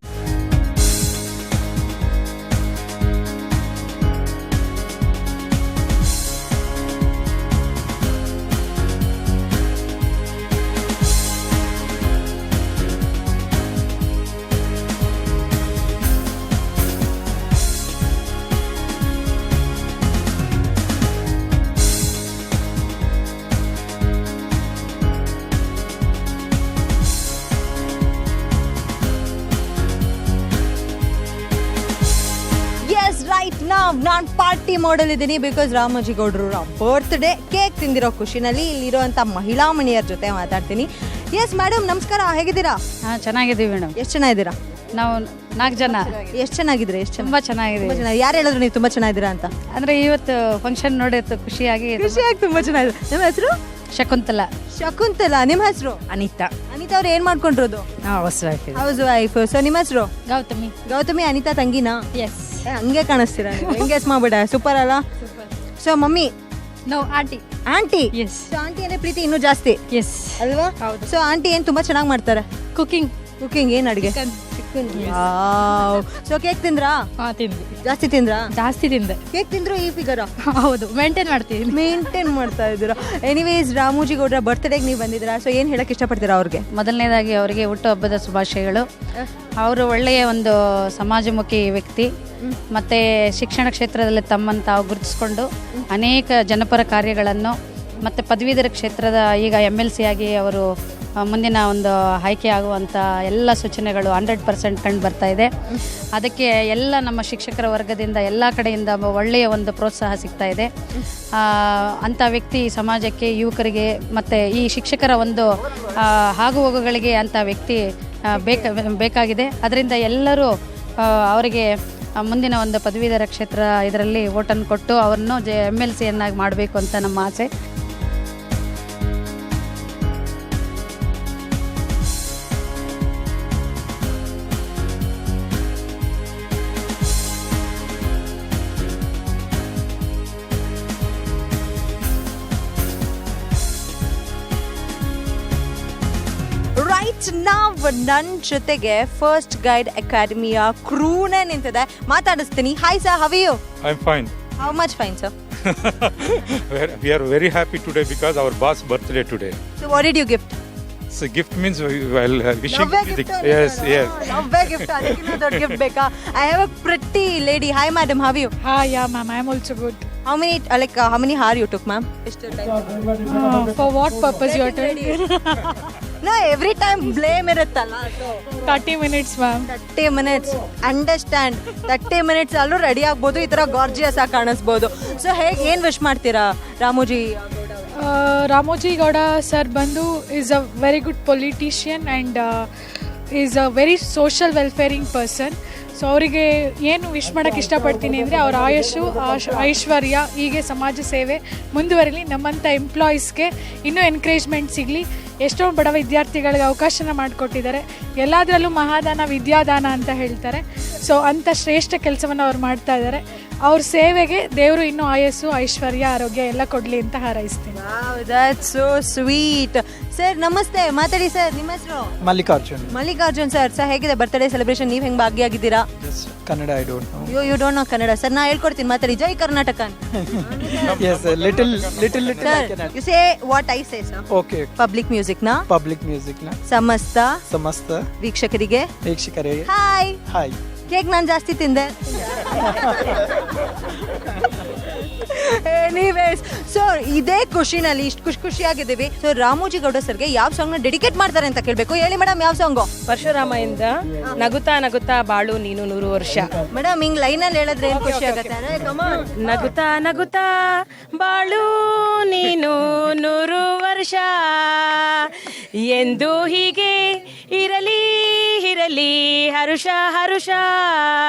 Speaker 1: ರೈಟ್ ನಾನು ಪಾರ್ಟಿ ಮೋಡಲ್ ಇದ್ದೀನಿ ಬಿಕಾಸ್ ರಾಮೋಜಿ ಗೌಡ್ರು ಬರ್ತ್ಡೇ ಕೇಕ್ ತಿಂದಿರೋ ಖುಷಿನಲ್ಲಿ ಇಲ್ಲಿರುವಂಥ ಮಹಿಳಾ ಮಣಿಯರ ಜೊತೆ ಮಾತಾಡ್ತೀನಿ. ಎಸ್ ಮೇಡಮ್, ನಮಸ್ಕಾರ. ಹೇಗಿದ್ದೀರಾ?
Speaker 9: ಹಾಂ, ಚೆನ್ನಾಗಿದ್ದೀವಿ ಮೇಡಮ್.
Speaker 1: ಎಷ್ಟು ಜನ ಇದ್ದೀರಾ?
Speaker 9: ನಾವು 4 ಜನ.
Speaker 1: ಎಷ್ಟು ಚೆನ್ನಾಗಿದ್ರೆ? ಎಷ್ಟು
Speaker 9: ತುಂಬ ಚೆನ್ನಾಗಿದೆ.
Speaker 1: ಯಾರು ಹೇಳಿದ್ರು ನೀವು ತುಂಬ ಚೆನ್ನಾಗಿದ್ದೀರಾ ಅಂತ?
Speaker 9: ಅಂದರೆ ಇವತ್ತು ಫಂಕ್ಷನ್ ನೋಡಿತ್ತು, ಖುಷಿಯಾಗಿ
Speaker 1: ತುಂಬ ಚೆನ್ನಾಗಿದೆ. ನಿಮ್ಮ ಹೆಸರು?
Speaker 9: ಶಕುಂತಲಾ.
Speaker 1: ಶಕುಂತಲಾ. ನಿಮ್ಮ ಹೆಸರು?
Speaker 9: ಅನಿತಾ.
Speaker 1: ಅನಿತಾ ಅವ್ರು ಏನು ಮಾಡ್ಕೊಂಡಿರೋದು?
Speaker 9: House
Speaker 1: wife. ಸೊ ನಿಮ್ಮ ಹೆಸರು?
Speaker 9: ಗೌತಮಿ.
Speaker 1: ಗೌತಮಿ. ಅನಿತಾ ತಂಗಿನಾ?
Speaker 9: ಎಸ್.
Speaker 1: ಹಂಗೆ ಕಾಣಿಸ್ತೀರಾ ನೀವು. ಹೆಂಗೆಸ್ ಮಾಡ್ಬಿಡ, ಸೂಪರ್ ಅಲ್ಲ? So mummy?
Speaker 9: No, aunty.
Speaker 1: Aunty?
Speaker 9: Yes.
Speaker 1: So aunty ಅಂದ್ರೆ ಪ್ರೀತಿ ಇನ್ನೂ ಜಾಸ್ತಿ
Speaker 9: ಎಸ್
Speaker 1: ಅಲ್ವಾ? ಸೊ ಆಂಟಿ ಏನು ತುಂಬ ಚೆನ್ನಾಗಿ ಮಾಡ್ತಾರೆ?
Speaker 9: ಕುಕಿಂಗ್.
Speaker 1: ಕುಕಿಂಗ್ ಏನು ಅಡುಗೆ? ಸೊ ಕೇಕ್ ತಿಂದ್ರಾ?
Speaker 9: ಹಾಂ, ತಿಂದ್ವಿ.
Speaker 1: ಜಾಸ್ತಿ ತಿಂದ್ರಾ?
Speaker 9: ಜಾಸ್ತಿ ತಿಂದೆ.
Speaker 1: ಕೇಕ್ ತಿಂದ್ರು ಈ ಫಿಗರ?
Speaker 9: ಹೌದು, ಮೇಂಟೈನ್ ಮಾಡ್ತೀವಿ.
Speaker 1: ಮೇಂಟೈನ್ ಮಾಡ್ತಾ ಇದ್ದೀರಾ. ಎನಿವೇಸ್, ರಾಮೋಜಿ ಗೌಡ್ರ ಬರ್ತ್ಡೇಗೆ ನೀವು ಬಂದಿದ್ದೀರಾ. ಸೊ ಏನು ಹೇಳಕ್ಕೆ ಇಷ್ಟಪಡ್ತೀರಾ ಅವ್ರಿಗೆ?
Speaker 9: ಮೊದಲನೇದಾಗಿ ಅವರಿಗೆ ಹುಟ್ಟುಹಬ್ಬದ ಶುಭಾಶಯಗಳು. ಅವರು ಒಳ್ಳೆಯ ಒಂದು ಸಮಾಜಮುಖಿ ವ್ಯಕ್ತಿ, ಮತ್ತು ಶಿಕ್ಷಣ ಕ್ಷೇತ್ರದಲ್ಲಿ ತಮ್ಮನ್ನು ತಾವು ಗುರುತಿಸ್ಕೊಂಡು ಅನೇಕ ಜನಪರ ಕಾರ್ಯಗಳನ್ನು, ಮತ್ತು ಪದವೀಧರ ಕ್ಷೇತ್ರದ ಈಗ MLC ಆಗಿ ಅವರು ಮುಂದಿನ ಒಂದು ಆಯ್ಕೆ ಆಗುವಂಥ ಎಲ್ಲ ಸೂಚನೆಗಳು 100% ಕಂಡು ಬರ್ತಾ ಇದೆ. ಅದಕ್ಕೆ ಎಲ್ಲ ನಮ್ಮ ಶಿಕ್ಷಕರ ವರ್ಗದಿಂದ ಎಲ್ಲ ಕಡೆಯಿಂದ ಒಳ್ಳೆಯ ಒಂದು ಪ್ರೋತ್ಸಾಹ ಸಿಗ್ತಾ ಇದೆ. ಅಂಥ ವ್ಯಕ್ತಿ ಸಮಾಜಕ್ಕೆ, ಯುವಕರಿಗೆ ಮತ್ತು ಈ ಶಿಕ್ಷಕರ ಒಂದು ಆಗುಹೋಗುಗಳಿಗೆ ಅಂಥ ವ್ಯಕ್ತಿ ಬೇಕಾಗಿದೆ. ಅದರಿಂದ ಎಲ್ಲರೂ ಅವರಿಗೆ ಮುಂದಿನ ಒಂದು ಪದವೀಧರ ಕ್ಷೇತ್ರ ಇದರಲ್ಲಿ ಓಟನ್ನು ಕೊಟ್ಟು ಅವರನ್ನು MLCಯನ್ನಾಗಿ ಮಾಡಬೇಕು ಅಂತ ನಮ್ಮ ಆಸೆ.
Speaker 1: ರೈಟ್ ನಾವ್ ನನ್ನ ಜೊತೆಗೆ ಫಸ್ಟ್ ಗೈಡ್ ಅಕಾಡೆಮಿಯ ಕ್ರೂನೇ ನಿಂತಿದೆ. ಮಾತಾಡಿಸ್ತೀನಿ. Hi sir, how are you?
Speaker 10: I'm fine.
Speaker 1: How much fine sir?
Speaker 10: We are very happy today because our boss birthday today.
Speaker 1: So what did you gift?
Speaker 10: So gift means while wishing. Yes.
Speaker 1: ಲವ್ವೇ gift. ಅದಕ್ಕಿಂತ ದೊಡ್ಡ gift ಬೇಕಾ? I have a pretty lady. Hi madam, how are you?
Speaker 11: Hi, yeah, ma'am. I'm also good.
Speaker 1: How many hour you took, ma'am? ಎಷ್ಟು time?
Speaker 11: For what purpose you are telling?
Speaker 1: No, every time blame ಇರುತ್ತಲ್ಲ.
Speaker 11: 30 minutes, ma'am.
Speaker 1: 30 minutes. Understand. 30 minutes ಅಲ್ಲೂ ready ಆಗ್ಬೋದು, ಈ ಥರ gorgeous ಆಗಿ ಕಾಣಿಸ್ಬೋದು. So ಹೇಗೆ ಏನು wish ಮಾಡ್ತೀರಾ Ramoji?
Speaker 11: Ramoji Gowda sir Bandhu is a very good politician and is a very social welfaring person. So ಅವರಿಗೆ ಏನು ವಿಶ್ ಮಾಡೋಕ್ಕೆ ಇಷ್ಟಪಡ್ತೀನಿ ಅಂದರೆ ಅವ್ರ ಆಯುಷು ಐಶ್ವರ್ಯ ಹೀಗೆ ಸಮಾಜ ಸೇವೆ ಮುಂದುವರಿಲಿ. ನಮ್ಮಂಥ ಎಂಪ್ಲಾಯೀಸ್ಗೆ ಇನ್ನೂ ಎನ್ಕರೇಜ್ಮೆಂಟ್ ಸಿಗಲಿ. ಎಷ್ಟೋ ಬಡ ವಿದ್ಯಾರ್ಥಿಗಳಿಗೆ ಅವಕಾಶನ ಮಾಡಿಕೊಟ್ಟಿದ್ದಾರೆ. ಎಲ್ಲದರಲ್ಲೂ ಮಹಾದಾನ ವಿದ್ಯಾದಾನ ಅಂತ ಹೇಳ್ತಾರೆ. ಸೊ ಅಂಥ ಶ್ರೇಷ್ಠ ಕೆಲಸವನ್ನು ಅವ್ರು ಮಾಡ್ತಾ ಇದ್ದಾರೆ. ಅವ್ರ ಸೇವೆಗೆ ದೇವರು ಇನ್ನೂ ಆಯಸ್ಸು ಐಶ್ವರ್ಯ ಆರೋಗ್ಯ ಎಲ್ಲ ಕೊಡಲಿ ಅಂತ ಹಾರೈಸ್ತೀನಿ.
Speaker 1: That's so sweet. ಸರ್ ನಮಸ್ತೆ, ಮಾತಾಡಿ ಸರ್. ನಿಮ್ಮ ಹೆಸರು? ಮಲ್ಲಿಕಾರ್ಜುನ್ ಸರ್. ಸರ್ ಹೇಗಿದೆ ಬರ್ತ್ಡೇ ಸೆಲೆಬ್ರೇಷನ್? ನೀವು ಹೆಂಗೆ ಭಾಗಿಯಾಗಿದ್ದೀರಾ?
Speaker 12: Kannada I don't know.
Speaker 1: You don't know Kannada? Sir ನಾ ಹೇಳ್ಕೊಡ್ತೀನಿ, ಮಾತಾಡಿ. ಜೈ Karnataka.
Speaker 12: Yes, little.
Speaker 1: Sir, you say what I say, sir.
Speaker 12: Okay.
Speaker 1: Public music na ಸಮಸ್ತ ವೀಕ್ಷಕರಿಗೆ ಹಾಯ್. ಕೇಕ್ ನಾನು ಜಾಸ್ತಿ ತಿಂದೆ. ಎನಿವೇಸ್, ಸೊ ಇದೇ ಖುಷಿನಲ್ಲಿ ಇಷ್ಟು ಖುಷಿಯಾಗಿದ್ದೀವಿ. ಸೊ ರಾಮೋಜಿ ಗೌಡ ಸರ್ಗೆ ಯಾವ ಸಾಂಗ್ನ ಡೆಡಿಕೇಟ್ ಮಾಡ್ತಾರೆ ಅಂತ ಕೇಳಬೇಕು. ಹೇಳಿ ಮೇಡಮ್, ಯಾವ ಸಾಂಗು?
Speaker 13: ಪರಶುರಾಮಯಿಂದ ನಗುತ್ತಾ ನಗುತ್ತಾ ಬಾಳು ನೀನು 100 ವರ್ಷ.
Speaker 1: ಮೇಡಮ್ ಹಿಂಗ್ ಲೈನಲ್ಲಿ ಹೇಳಿದ್ರೆ ಏನು ಖುಷಿ ಆಗುತ್ತೆ?
Speaker 13: ನಗುತ್ತಾ ನಗುತ್ತಾ ಬಾಳು ನೀನು 100 ವರ್ಷ, ಎಂದು ಹೀಗೆ ಇರಲಿ ಇರಲಿ ಹರುಷ ಹರುಷ.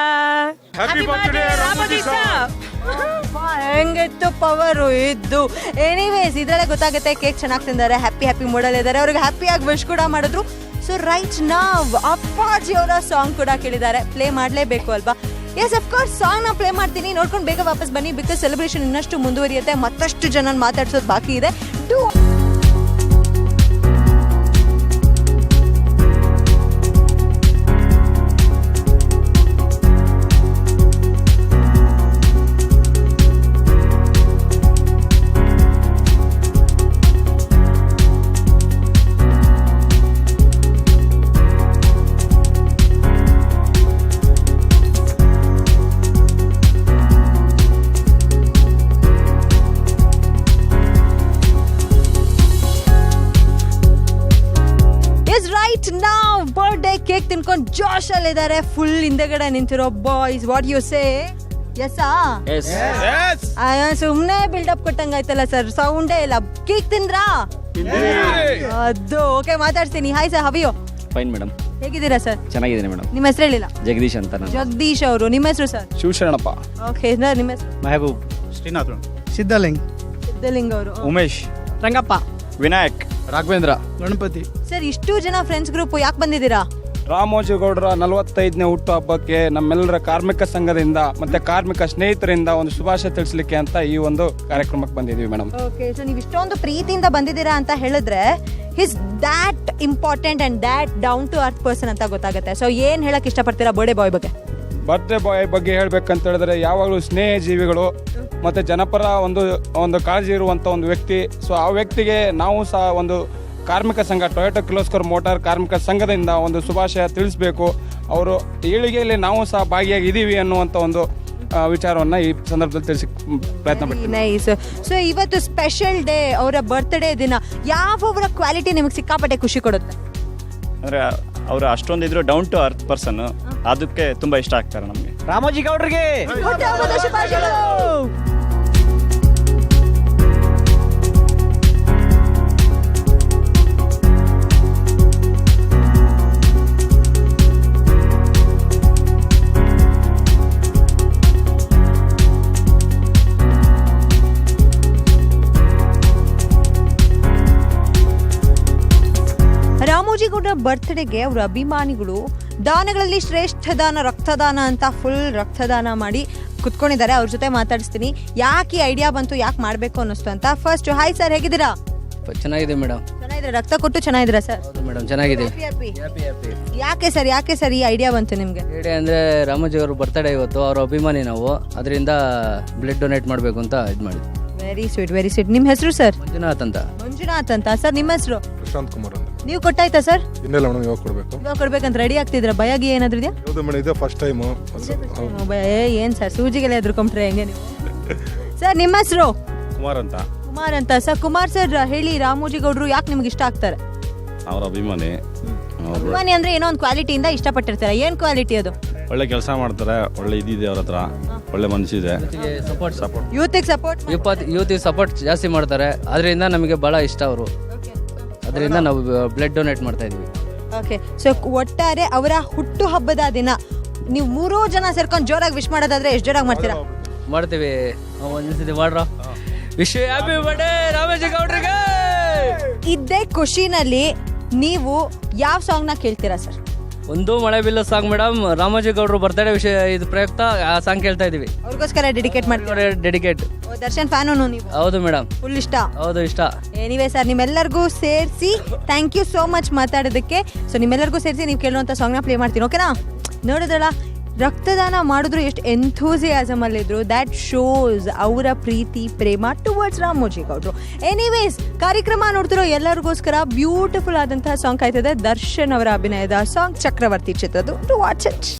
Speaker 10: Happy birthday, Ramoji sir.
Speaker 1: ಹೆಂಗಿತ್ತು ಪವರು ಇದ್ದು. ಎನಿವೇಸ್ ಇದರಲ್ಲೇ ಗೊತ್ತಾಗುತ್ತೆ ಕೇಕ್ ಚೆನ್ನಾಗಿ ತಿಂದಾರೆ, ಹ್ಯಾಪಿ ಮೂಡಲ್ಲಿ ಇದ್ದಾರೆ. ಅವ್ರಿಗೆ ಹ್ಯಾಪಿಯಾಗಿ ವಿಶ್ ಕೂಡ ಮಾಡಿದ್ರು. ಸೊ ರೈಟ್ ನಾವ್ ಅಪ್ಪಾಜಿ ಅವರ ಸಾಂಗ್ ಕೂಡ ಕೇಳಿದ್ದಾರೆ, ಪ್ಲೇ ಮಾಡಲೇಬೇಕು ಅಲ್ವಾ? ಎಸ್ ಅಫ್ಕೋರ್ಸ್ ಸಾಂಗ್ನ ಪ್ಲೇ ಮಾಡ್ತೀನಿ, ನೋಡ್ಕೊಂಡು ಬೇಗ ವಾಪಸ್ ಬನ್ನಿ. ಬಿಕಾಸ್ ಸೆಲೆಬ್ರೇಷನ್ ಇನ್ನಷ್ಟು ಮುಂದುವರಿಯುತ್ತೆ, ಮತ್ತಷ್ಟು ಜನ ಮಾತಾಡ್ಸೋದು ಬಾಕಿ ಇದೆ. ಬರ್ಡೇ ಕೇಕ್ ತಿನ್ಕೊಂಡು ಜೋಶ್ ಅಲ್ಲಿ ಇದ್ದಾರೆ, ಫುಲ್ ಹಿಂದೆಗಡೆ ನಿಂತಿರೋ ಬಾಯ್ಸ್. What you say? ಎಸ್ಸಾ? ಸುಮ್ನೆ ಬಿಲ್ಡಪ್ ಕೊಟ್ಟಂಗಾಯ್ತಲ್ಲ ಸರ್, ಸೌಂಡೇ ಇಲ್ಲ. ಕೇಕ್ ತಿಂದ್ರಾ? ಅದು ಓಕೆ, ಮಾತಾಡ್ತೀನಿ. Hi sir, how you?
Speaker 14: Fine madam.
Speaker 1: ಹೇಗಿದ್ದೀರಾ ಸರ್?
Speaker 14: ಚೆನ್ನಾಗಿದ್ದೀನಿ ಮೇಡಮ್.
Speaker 1: ನಿಮ್ಮ ಹೆಸರು ಹೇಳಿಲ್ಲ.
Speaker 14: ಜಗದೀಶ್ ಅಂತ.
Speaker 1: ಜಗದೀಶ್ ಅವರು. ನಿಮ್ಮ ಹೆಸರು ಸರ್?
Speaker 14: ಶಿವಶರಣಪ್ಪ.
Speaker 1: ಓಕೆ, ನಿಮ್ಮ ಹೆಸರು?
Speaker 14: ಮೆಹಬೂಬ್.
Speaker 12: ಶ್ರೀನಾಥ್. ಸಿದ್ಧಲಿಂಗ್.
Speaker 1: ಸಿದ್ಧಲಿಂಗ್ ಅವರು.
Speaker 14: ಉಮೇಶ್.
Speaker 12: ರಂಗಪ್ಪ.
Speaker 14: ವಿನಾಯಕ್. ರಾಘವೇಂದ್ರ.
Speaker 12: ಗಣಪತಿ.
Speaker 1: ಸರ್, ಇಷ್ಟು ಜನ ಫ್ರೆಂಡ್ಸ್ ಗ್ರೂಪ್ ಯಾಕೆ ಬಂದಿದ್ದೀರಾ?
Speaker 15: ರಾಮೋಜಿಗೌಡರ 45ನೇ ಹುಟ್ಟು ಹಬ್ಬಕ್ಕೆ ನಮ್ಮೆಲ್ಲರ ಕಾರ್ಮಿಕ ಸಂಘದಿಂದ ಮತ್ತೆ ಕಾರ್ಮಿಕ ಸ್ನೇಹಿತರಿಂದ ಒಂದು ಶುಭಾಶಯ ತಿಳಿಸ್ಲಿಕ್ಕೆ ಅಂತ ಈ ಒಂದು ಕಾರ್ಯಕ್ರಮಕ್ಕೆ ಬಂದಿದ್ದೀವಿ ಮೇಡಮ್.
Speaker 1: ಓಕೆ, ಸೊ ನೀವು ಇಷ್ಟೊಂದು ಪ್ರೀತಿಯಿಂದ ಬಂದಿದ್ದೀರಾ ಅಂತ ಹೇಳಿದ್ರೆ his that important and that down to earth person ಅಂತ ಗೊತ್ತಾಗುತ್ತೆ. ಸೊ ಏನು ಹೇಳಕ್ ಇಷ್ಟಪಡ್ತೀರಾ ಬರ್ಡೇ ಬಾಯ್ ಬಗ್ಗೆ?
Speaker 15: ಬರ್ತ್ಡೇ ಬಾಯ್ ಬಗ್ಗೆ ಹೇಳ್ಬೇಕಂತ ಹೇಳಿದ್ರೆ ಯಾವಾಗಲೂ ಸ್ನೇಹ ಜೀವಿಗಳು ಮತ್ತೆ ಜನಪರ ಒಂದು ಕಾಳಜಿ ಇರುವಂಥ ಒಂದು ವ್ಯಕ್ತಿ. ಸೊ ಆ ವ್ಯಕ್ತಿಗೆ ನಾವು ಸಹ ಒಂದು ಕಾರ್ಮಿಕ ಸಂಘ ಟೊಯೋಟಾ ಕಿರ್ಲೋಸ್ಕರ್ ಮೋಟಾರ್ ಕಾರ್ಮಿಕ ಸಂಘದಿಂದ ಒಂದು ಶುಭಾಶಯ ತಿಳಿಸ್ಬೇಕು. ಅವರು ಏಳಿಗೆಯಲ್ಲಿ ನಾವು ಸಹ ಭಾಗಿಯಾಗಿದ್ದೀವಿ ಅನ್ನುವಂಥ ಒಂದು ವಿಚಾರವನ್ನು ಈ ಸಂದರ್ಭದಲ್ಲಿ ತಿಳಿಸಿ ಪ್ರಯತ್ನ ಪಡ್ತೀನಿ.
Speaker 1: ನೈಸ್. ಸೊ ಇವತ್ತು ಸ್ಪೆಷಲ್ ಡೇ, ಅವರ ಬರ್ತ್ಡೇ ದಿನ. ಯಾವೊಬ್ಬರ ಕ್ವಾಲಿಟಿ ನಿಮಗೆ ಸಿಕ್ಕಾಪಟ್ಟೆ ಖುಷಿ ಕೊಡುತ್ತೆ?
Speaker 14: ಅಂದರೆ ಅವರು ಅಷ್ಟೊಂದಿದ್ರು ಡೌನ್ ಟು ಅರ್ತ್ ಪರ್ಸನ್, ಅದಕ್ಕೆ ತುಂಬ ಇಷ್ಟ ಆಗ್ತಾರೆ ನಮಗೆ. ರಾಮೋಜಿ ಗೌಡ್ರಿಗೆ
Speaker 1: ರಾಮೋಜಿಗೌಡರ ಬರ್ತ್ಡೇಗೆ ಅವರ ಅಭಿಮಾನಿಗಳು ದಾನಗಳಲ್ಲಿ ಶ್ರೇಷ್ಠ ದಾನ ರಕ್ತದಾನ ಅಂತ ಫುಲ್ ರಕ್ತದಾನ ಮಾಡಿ ಕುತ್ಕೊಂಡಿದ್ದಾರೆ. ಅವ್ರ ಜೊತೆ ಮಾತಾಡಿಸ್ತೀನಿ, ಯಾಕೆ ಐಡಿಯಾ ಬಂತು, ಯಾಕೆ ಮಾಡಬೇಕು ಅನ್ನಿಸ್ತು ಅಂತ. ಫಸ್ಟ್ ಹಾಯ್ ಸರ್, ಹೇಗಿದ್ದೀರಾ?
Speaker 16: ಚೆನ್ನಾಗಿದೆ ಮೇಡಮ್.
Speaker 1: ಚೆನ್ನಾಗಿದ್ದೀರಾ? ರಕ್ತ ಕೊಟ್ಟು ಚೆನ್ನಾಗಿದ್ದೀರಾ ಸರ್?
Speaker 16: ಮೇಡಮ್ ಚೆನ್ನಾಗಿದೆ.
Speaker 1: ಯಾಕೆ ಸರ್ ಈ ಐಡಿಯಾ ಬಂತು ನಿಮಗೆ?
Speaker 16: ಐಡಿಯಾ ಅಂದರೆ ರಾಮೋಜಿ ಅವರು ಬರ್ತ್ಡೇ ಇವತ್ತು, ಅವ್ರ ಅಭಿಮಾನಿ ನಾವು, ಅದರಿಂದ ಬ್ಲಡ್ ಡೊನೇಟ್ ಮಾಡಬೇಕು ಅಂತ ಇದು ಮಾಡಿದ್ವಿ.
Speaker 1: Very sweet. ನಿಮ್ಮ ಹೆಸರು ಸರ್?
Speaker 16: ಮಂಜುನಾಥ್ ಅಂತ.
Speaker 1: ಸರ್, ನಿಮ್ಮ ಹೆಸರು?
Speaker 17: ಪ್ರಶಾಂತ್ ಕುಮಾರ್ ಅಂತ.
Speaker 1: ನೀವು ಕೊಟ್ಟಾಯ್ತಾ ಸರ್?
Speaker 17: ಇನ್ನೆಲ್ಲ ಮೇಡಮ್, ಇವಾಗ ಕೊಡಬೇಕು.
Speaker 1: ಇವಾಗ ಕೊಡ್ಬೇಕಂತ ರೆಡಿ ಆಗ್ತಿದ್ರ? ಭಯಗಿ ಏನಾದ್ರು ಇದೆಯಾ?
Speaker 17: ಹೌದು ಮೇಡಮ್, ಇದೇ ಫಸ್ಟ್ ಟೈಮ್.
Speaker 1: ಏನ್ ಸರ್, ಸೂಜಿಗೆಲ್ಲ ಎದ್ರುಕೊಂಡ್ರೆ ಹೆಂಗೆ ನೀವು? ಸರ್, ನಿಮ್ಮ ಹೆಸರು?
Speaker 10: ಕುಮಾರ್ ಅಂತ.
Speaker 1: ಸರ್, ಕುಮಾರ್ ಸರ್ ಹೇಳಿ, ರಾಮೋಜಿ ಗೌಡ್ರು ಯಾಕೆ ನಿಮ್ಗೆ ಇಷ್ಟ ಆಗ್ತಾರೆ?
Speaker 10: ಅವರ ಅಭಿಮಾನಿ
Speaker 1: ಅಂದ್ರೆ ಏನೋ ಒಂದು ಕ್ವಾಲಿಟಿಯಿಂದ ಇಷ್ಟಪಟ್ಟಿರ್ತಾರೆ. ಏನ್ ಕ್ವಾಲಿಟಿ ಅದು?
Speaker 10: ಒಳ್ಳೆ ಕೆಲಸ ಮಾಡ್ತಾರೆ, ಒಳ್ಳೆ ಇದಿದೆ ಅವ್ರ ಹತ್ರ, ಒಳ್ಳೆ ಮನಸ್ಸಿದೆ.
Speaker 1: ಯೂತಿಗೆ
Speaker 16: ಸಪೋರ್ಟ್ ಜಾಸ್ತಿ ಮಾಡ್ತಾರೆ, ಅದರಿಂದ ನಮಗೆ ಬಹಳ ಇಷ್ಟ ಅವರು. ಅದರಿಂದ ನಾವು ಬ್ಲಡ್ ಡೊನೇಟ್ ಮಾಡ್ತಾ ಇದೀವಿ.
Speaker 1: ಓಕೆ, ಸೊ ಒಟ್ಟಾರೆ ಅವರ ಹುಟ್ಟು ಹಬ್ಬದ ದಿನ ನೀವು 3 ಜನ ಸೇರ್ಕೊಂಡು ಜೋರಾಗಿ ವಿಶ್ ಮಾಡೋದಾದ್ರೆ ಎಷ್ಟು ಜೋರಾಗಿ ಮಾಡ್ತೀರಾ?
Speaker 16: ಮಾಡ್ತೀವಿ. ಒಂದ್ಸತಿ ಮಾಡ್ರ ವಿಶ್ ಹ್ಯಾಪಿ ಬರ್ಡೇ ರಾಮೋಜಿ ಗೌಡ್ರಿಗೆ.
Speaker 1: ಇದ್ದೇ ಖುಷಿನಲ್ಲಿ ನೀವು ಯಾವ ಸಾಂಗ್ನ ಕೇಳ್ತೀರಾ ಸರ್?
Speaker 16: ಒಂದು ಮಳೆ ಬಿಲ್ಲ ಸಾಂಗ್ ಮೇಡಮ್, ರಾಮೋಜಿ ಗೌಡ್ರು ಬರ್ತ್ಡೇ ವಿಷಯ ಇದು ಪ್ರಯುಕ್ತ ಆ ಸಾಂಗ್ ಕೇಳ್ತಾ ಇದೀವಿ.
Speaker 1: ಅವ್ರಿಗೋಸ್ಕರ ಡೆಡಿಕೇಟ್ ಮಾಡ್ತಾರೆ.
Speaker 16: ಡೆಡಿಕೇಟ್.
Speaker 1: ದರ್ಶನ್ ಫ್ಯಾನು ನೀವು?
Speaker 16: ಹೌದು ಮೇಡಮ್.
Speaker 1: ಫುಲ್ ಇಷ್ಟ?
Speaker 16: ಹೌದು ಇಷ್ಟ.
Speaker 1: ಎನಿವೇ ಸರ್, ನಿಮ್ಮೆಲ್ಲರಿಗೂ ಸೇರಿಸಿ ಥ್ಯಾಂಕ್ ಯು ಸೋ ಮಚ್ ಮಾತಾಡೋದಕ್ಕೆ. ಸೊ ನಿಮ್ಮೆಲ್ಲರಿಗೂ ಸೇರಿಸಿ ನೀವು ಕೇಳುವಂಥ ಸಾಂಗ್ನ ಪ್ಲೇ ಮಾಡ್ತೀನಿ, ಓಕೆನಾ? ನೋಡಿದ್ರಲ್ಲ, ರಕ್ತದಾನ ಮಾಡಿದ್ರು ಎಷ್ಟು ಎಂಥೂಸಿಯಾಸಮ್ ಅಲ್ಲಿದ್ರು. ದ್ಯಾಟ್ ಶೋಸ್ ಅವರ ಪ್ರೀತಿ ಪ್ರೇಮ ಟುವರ್ಡ್ಸ್ ರಾಮೋಜಿ ಗೌಡ್ರು. ಎನಿವೇಸ್, ಕಾರ್ಯಕ್ರಮ ನೋಡ್ತಿರೋ ಎಲ್ಲರಿಗೋಸ್ಕರ ಬ್ಯೂಟಿಫುಲ್ ಆದಂತಹ ಸಾಂಗ್ ಕಾಯ್ತದೆ. ದರ್ಶನ್ ಅವರ ಅಭಿನಯದ ಸಾಂಗ್ ಚಕ್ರವರ್ತಿ ಚಿತ್ರದ್ದು. To watch it.